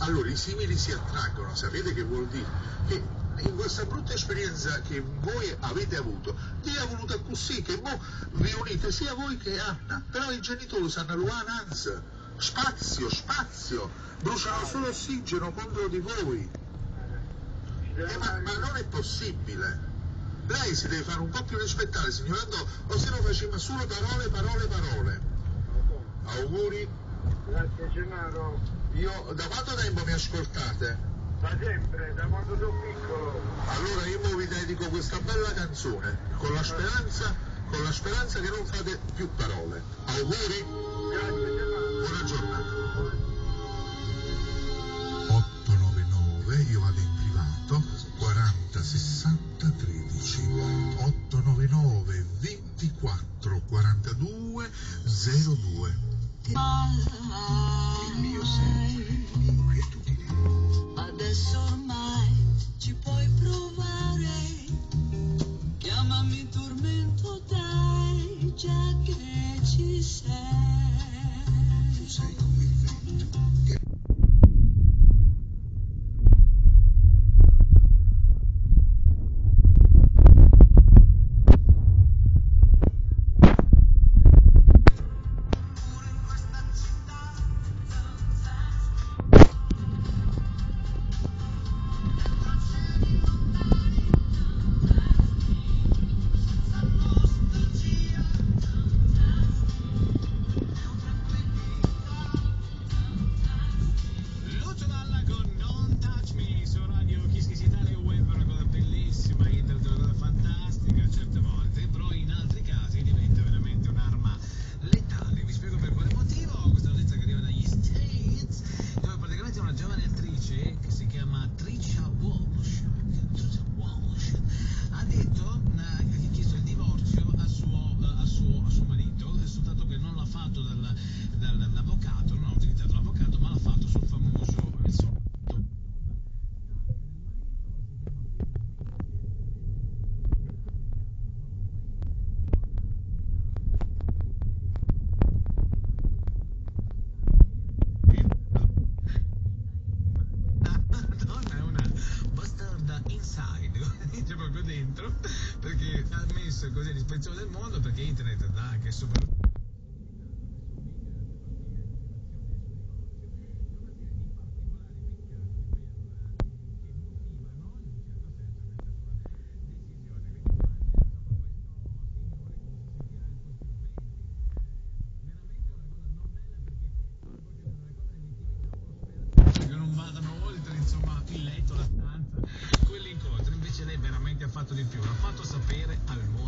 Allora, i simili si attraggono, sapete che vuol dire? Che in questa brutta esperienza che voi avete avuto, Dio ha voluto così, che voi vi unite sia voi che Anna, però i genitori sanno l'uananza, spazio, bruciano solo ossigeno contro di voi. Ma non è possibile. Lei si deve fare un po' più rispettare, signor Andò, o se no facciamo solo parole. Auguri. Grazie Gennaro. Io da quanto tempo mi ascoltate? Da sempre, da quando sono piccolo. Allora io vi dedico questa bella canzone, con la speranza che non fate più parole. Auguri. Grazie Gennaro. Buona giornata. 899, io vado in privato, 40 60 13, 899 24 42 02. Il mio sempre, inquietudine. Adesso ormai ci puoi provare. Chiamami tormento, dai, già che ci sei. Tu sei come il vento. Perché ha messo così a disposizione del mondo, perché internet dà anche super fatto di più, l'ha fatto sapere al mondo.